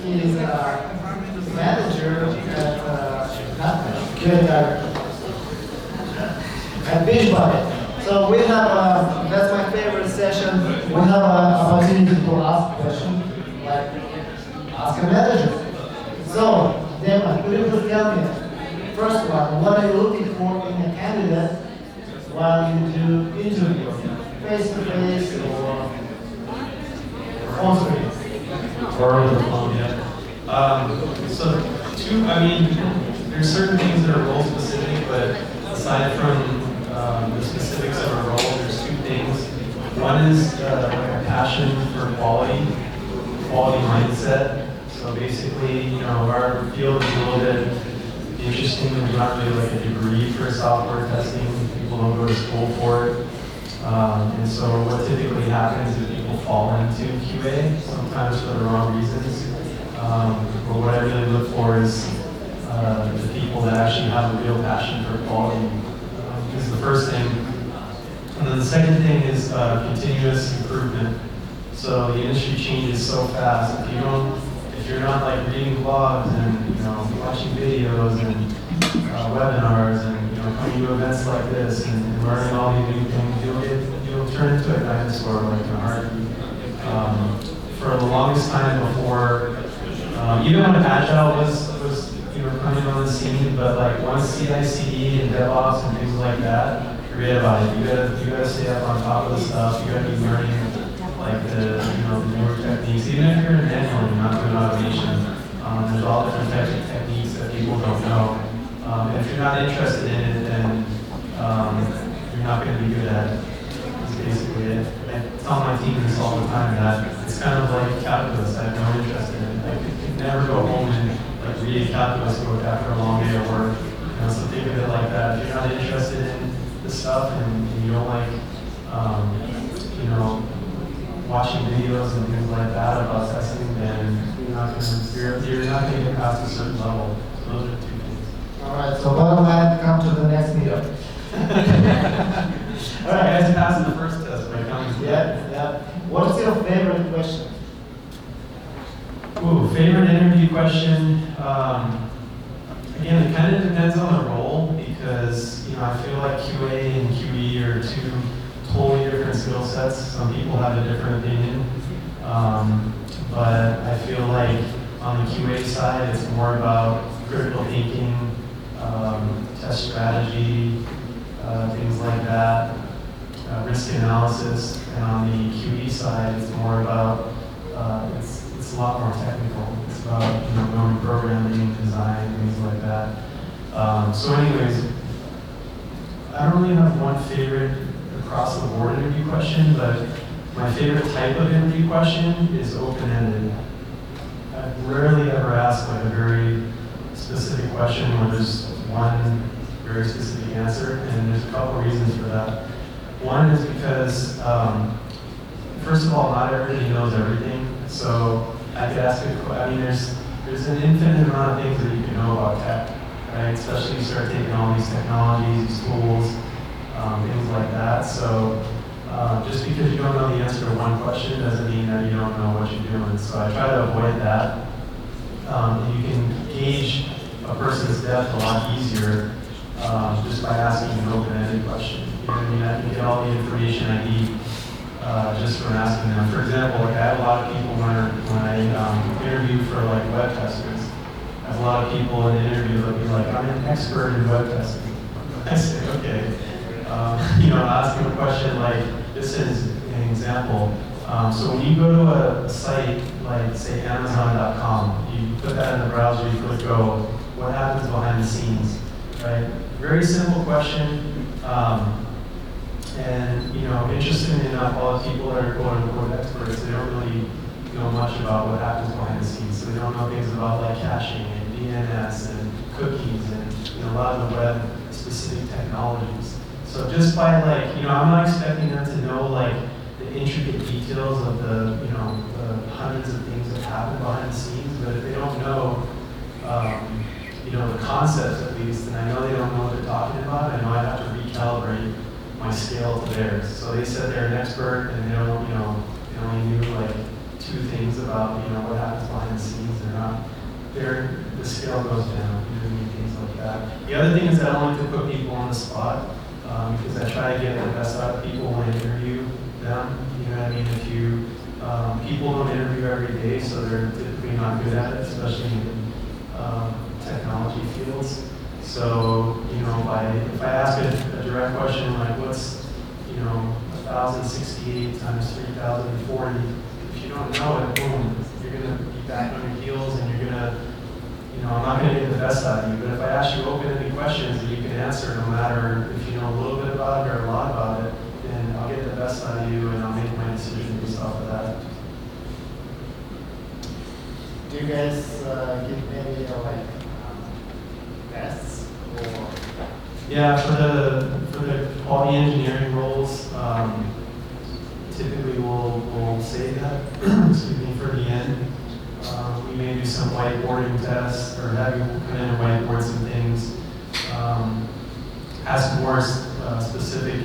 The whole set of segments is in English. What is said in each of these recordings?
is manager at Beachbody. So we have, that's my favorite session, we have an opportunity to ask questions, like ask a manager. So, Dema, could you please tell me, first one, what are you looking for in a candidate while you do interview, face-to-face or phone-to-face? Or over the phone, yeah. So, there's certain things that are role specific, but aside from the specifics of a role, there's two things. One is like a passion for quality mindset. So basically, our field is a little bit interesting. There's not really like a degree for software testing. People don't go to school for it. And so what typically happens is people fall into QA, sometimes for the wrong reasons. But what I really look for is the people that actually have a real passion for quality. This is the first thing. And then the second thing is continuous improvement. So the industry changes so fast. If you're not like reading blogs and watching videos and webinars and coming to events like this and learning all these new things, you'll turn into a dinosaur like in a heartbeat. For the longest time before, even when Agile was coming on the scene, but like once CI/CD and DevOps and things like that, forget about it. You gotta stay up on top of the stuff. You gotta be learning like the newer techniques. Even if you're in manual and not doing automation, there's all different types of techniques that people don't know. If you're not interested in it, then you're not going to be good at it. That's basically it. I tell my team this all the time that it's kind of like calculus. I have no interest in it. I could never go home and like read a calculus book after a long day of work. So think of it like that. If you're not interested in the stuff and you don't like, watching videos and things like that about testing, then you're not going to get past a certain level. So those are the two things. All right. So bottom line, come to the next meetup. All right, guys, passed the first test by coming. Yeah. What's your favorite question? Ooh, favorite interview question. Again, it kind of depends on the role because I feel like QA and QE are two totally different skill sets. Some people have a different opinion, but I feel like on the QA side, it's more about critical thinking, test strategy, things like that, risk analysis. And on the QE side, it's more about it's a lot more technical. It's about knowing programming, design, things like that. So, anyways, I don't really have one favorite across the board interview question, but my favorite type of interview question is open-ended. I rarely ever ask like a very specific question where there's one very specific answer, and there's a couple reasons for that. One is because, first of all, not everybody knows everything, so I could ask there's an infinite amount of things that you can know about tech, right? Especially if you start taking all these technologies, these tools, things like that. So just because you don't know the answer to one question doesn't mean that you don't know what you're doing. So I try to avoid that. And you can gauge a person's depth a lot easier just by asking an open-ended question. I can get all the information I need just from asking them. For example, like I have a lot of people when I interview for like web testers, I have a lot of people in the interview that be like, I'm an expert in web testing. I say, okay. Ask them a question like, this is an example. So when you go to a site like, say, Amazon.com, you put that in the browser, you click go, what happens behind the scenes, right? Very simple question. And interestingly enough, all the people that are quote-unquote experts, they don't really know much about what happens behind the scenes. So they don't know things about like caching and DNS and cookies and a lot of the web-specific technologies. So just by like, I'm not expecting them to know like the intricate details of the hundreds of things that happen behind the scenes, but if they don't know, the concepts at least, and I know they don't know what they're talking about, I know I have to recalibrate my scale to theirs. So they said they're an expert and they don't, they only knew like two things about, what happens behind the not, the scale goes down, you know, and things like that. The other thing is I don't like to put people on the spot because I try to get the best out of people when I interview them. You know what I mean? If you people don't interview every day, so they're typically not good at it, especially in technology fields. So, you know, if I ask a direct question like, what's, you know, 1,068 times 3,040, if you don't know it, boom, you're going to be back on your heels and you're going to, you know, I'm not going to get the best out of you. But if I ask you open-ended questions that you can answer, no matter if you know a little bit about it or a lot about it, then I'll get the best out of you and I'll make my decision based off of that. Do you guys give any tests or? Yeah, for the quality engineering roles, typically we'll say that, excuse me, for the end. We may do some whiteboarding tests or have you come in and whiteboard some things. Ask more specific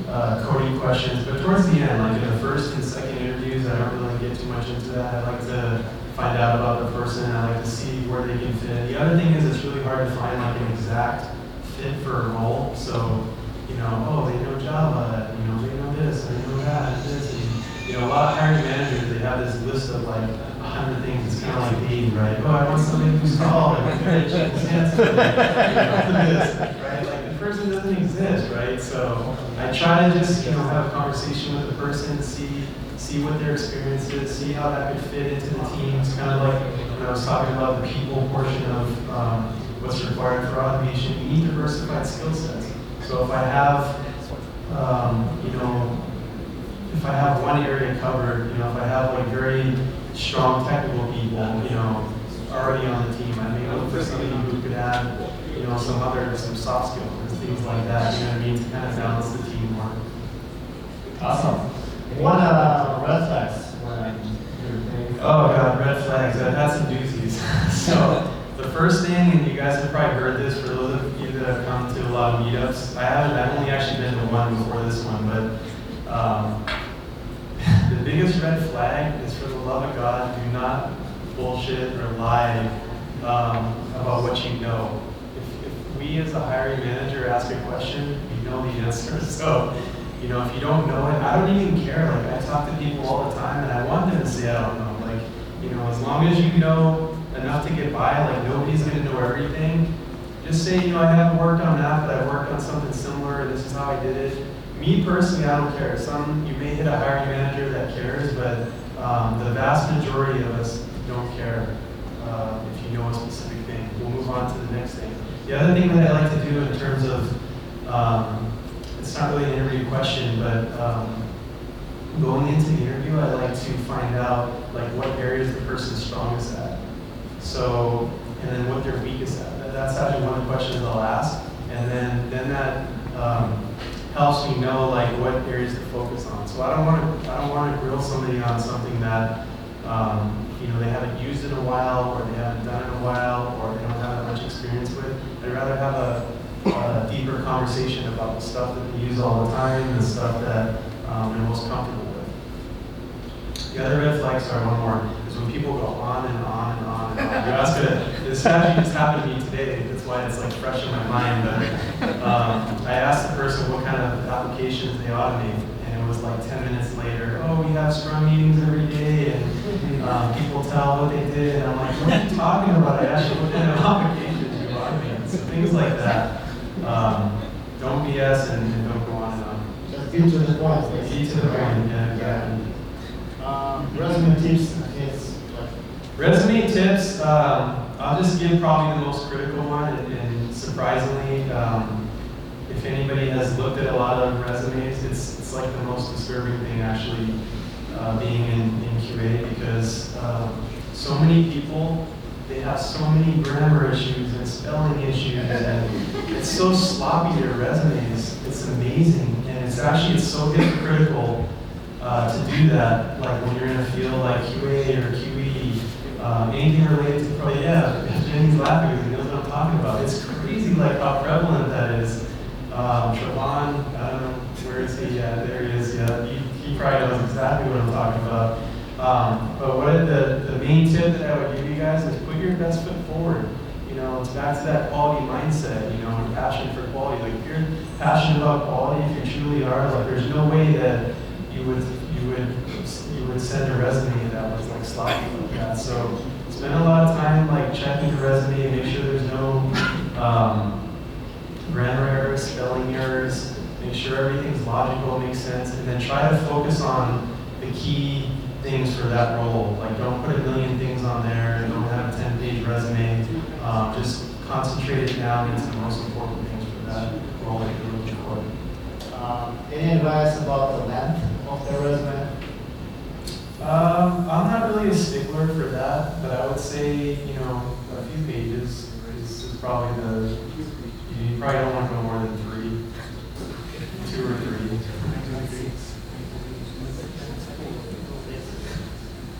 coding questions, but towards the end, like in the first and second interviews, I don't really get too much into that. I like to find out about the person. I like to see where they can fit. The other thing is it's really hard to find like an exact fit for a role. So, you know, oh, they know Java, you know, they know this, and they know that, and this, and, you know, a lot of hiring managers, they have this list of like 100 things. It's kind of like dating, right? Oh, I want somebody who's tall and rich and handsome, this, right? Like the person doesn't exist, right? So I try to just, you know, have a conversation with the person, see what their experience is, see how that could fit into the team. It's kind of like when I was talking about the people portion of what's required for automation. You need diversified skill sets. So if I have, you know, if I have one area covered, you know, if I have like very strong technical people, you know, already on the team, I may look for somebody who could add, you know, some soft skills and things like that. You know what I mean? To kind of balance the team more. Awesome. What red flags? Oh God, red flags. That's some doozies. So the first thing, and you guys have probably heard this for those of you that have come to a lot of meetups. I've only actually been to one before this one, but the biggest red flag is, for the love of God, do not bullshit or lie about what you know. If we as a hiring manager ask a question, we know the answer. So, you know, if you don't know it, I don't even care. Like, I talk to people all the time, and I want them to say, I don't know. Like, you know, as long as you know enough to get by, like, nobody's going to know everything. Just say, you know, I haven't worked on that, but I worked on something similar, and this is how I did it. Me personally, I don't care. You may hit a hiring manager that cares, but the vast majority of us don't care if you know a specific thing. We'll move on to the next thing. The other thing that I like to do in terms of, it's not really an interview question, but going into the interview, I like to find out like what areas the person's strongest at. So, and then what they're weakest at. That's actually one of the questions I'll ask, and then that helps me know like what areas to focus on. So I don't want to grill somebody on something that you know, they haven't used in a while, or they haven't done in a while, or they don't have that much experience with. I'd rather have a deeper conversation about the stuff that they use all the time and the stuff that they're most comfortable with. The other red flags are one more, is when people go on and on and on and on. You're asking it. This actually just happened to me today. That's why it's like fresh in my mind. But I asked the person what kind of applications they automate, and it was like 10 minutes later. Oh, we have Scrum meetings every day, and people tell what they did, and I'm like, what are you talking about? I asked you what kind of applications you automate. So things like that. Don't BS and don't go on and on. Just get to the point. Get to the point. Yeah. Resume tips. Yes. Resume tips. I'll just give probably the most critical one, and surprisingly, if anybody has looked at a lot of resumes, it's like the most disturbing thing actually being in QA, because so many people, they have so many grammar issues and spelling issues, and it's so sloppy, their resumes. It's amazing, and it's so hypocritical to do that, like when you're in a field like QA or QE, anything related to, probably, yeah, Jenny's laughing because he knows what I'm talking about. It's crazy like how prevalent that is. Siobhan, I don't know, where is he? Yeah, there he is. Yeah, he probably knows exactly what I'm talking about. But what the main main tip that I would give you guys is put your best foot forward. You know, it's back to that quality mindset, you know, and passion for quality. Like if you're passionate about quality, if you truly are, like there's no way that you would send a resume that was like sloppy like that. So spend a lot of time like checking your resume, make sure there's no grammar errors, spelling errors, make sure everything's logical, makes sense, and then try to focus on the key things for that role. Like don't put a million things on there, don't have a 10-page resume, just concentrate it down into the most important things for that role that you're looking for. Any advice about the length of the resume? I'm not really a stickler for that, but I would say, you know, a few pages is probably you probably don't want to go more than 2 or 3.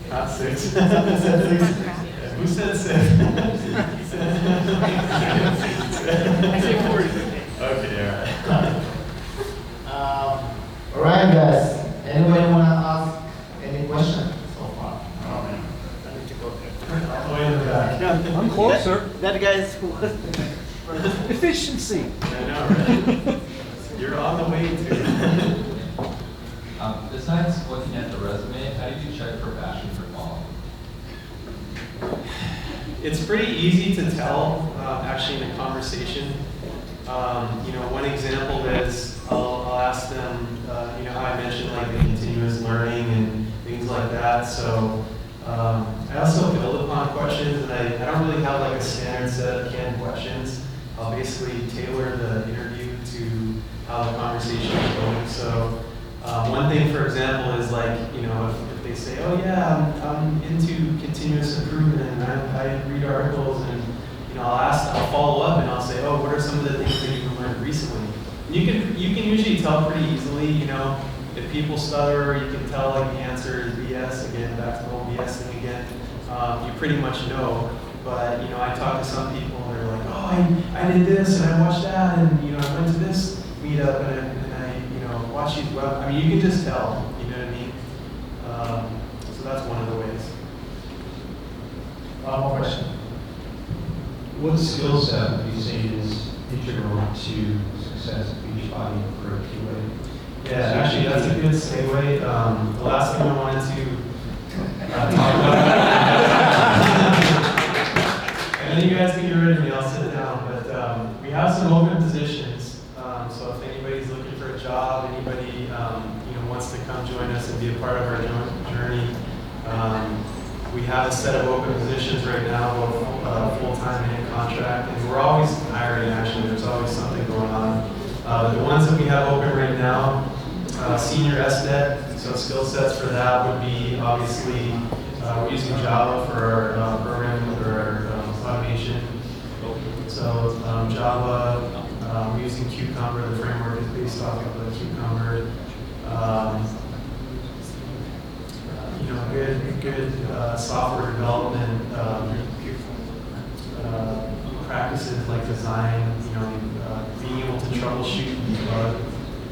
Not 6. Who said 6? I say 40. Okay, alright. Alright guys, anybody want to ask any question so far? I need to go there. All the way in the back. Yeah, I'm closer. That guy's Efficiency. I know, right? You're on the way to. Besides looking at the resume, how do you check for passion for quality? It's pretty easy to tell, actually, in a conversation. You know, one example is I'll ask them, you know, how I mentioned like the continuous learning and things like that. So I also build upon questions, and I don't really have like a standard set of canned questions. I'll basically tailor the interview to how the conversation is going. So one thing, for example, is like, you know, if they say, oh yeah, I'm into continuous improvement and I read articles, and you know, I'll follow up and I'll say, oh, what are some of the things that you've learned recently? You can usually tell pretty easily, you know, if people stutter, you can tell like the answer is BS, again, back to the whole BS thing again. You pretty much know. But you know, I talk to some people and they're like, oh, I did this and I watched that, and you know, I went to this meetup and I you know, watched these web. I mean, you can just tell, you know what I mean? So that's one of the ways. One more question. What skill set would you say is integral to success at Beachbody for a QA? Yeah, actually, that's a good segue. The last thing I wanted to talk about. And then you guys can get rid of me, I'll sit down. But we have some open positions. So if anybody's looking for a job, anybody you know, wants to come join us and be a part of our journey, we have a set of open positions right now, both full-time and contract. And we're always hiring, actually. There's always something going on. But the ones that we have open right now, senior SNET, so skill sets for that would be obviously we're using Java for our programming or our automation. So Java, we're using Cucumber. The framework is based off of the Cucumber. You know, good software development practices like design. You know, being able to troubleshoot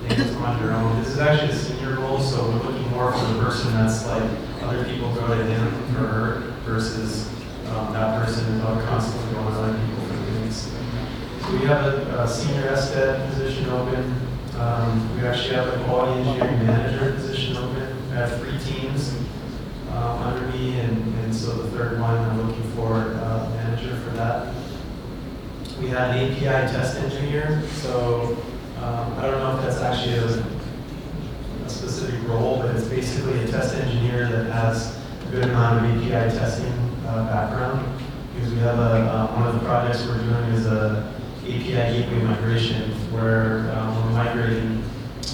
things on your own. This is actually a senior role, so we're looking more for the person that's like other people go to him or her versus that person is constantly going to other people for things. So we have a senior SDET position open. We actually have a quality engineering manager position open. I have 3 teams under me, and so the third one I'm looking for a manager for that. We have an API test engineer, so I don't know if that's actually a specific role, but it's basically a test engineer that has a good amount of API testing background, because we have one of the projects we're doing is a API gateway migration, where we're migrating,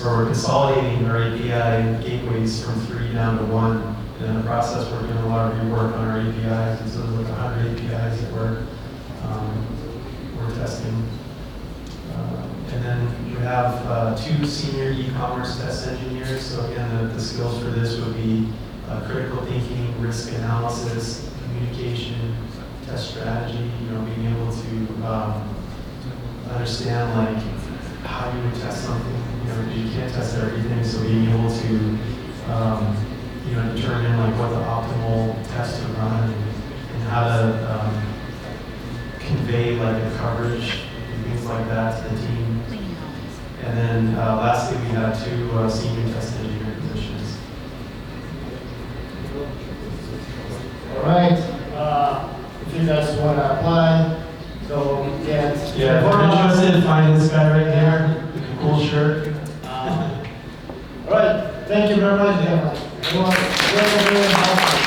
or we're consolidating our API gateways from 3 down to 1. And in the process, we're doing a lot of rework on our APIs, and so there's like 100 APIs that we're testing. And then we have 2 senior e-commerce test engineers. So again, the skills for this would be critical thinking, risk analysis, communication, test strategy. You know, being able to understand like how you would test something. You know, you can't test everything, so being able to you know, determine like what the optimal test to run how to convey like the coverage and things like that to the team. And then lastly, we had 2 senior test engineer positions. All right. If you guys want to apply, so get. Yeah, if you're interested, find this guy right here, with the cool shirt. All right. Thank you very much, gentlemen. Everyone, very, very helpful.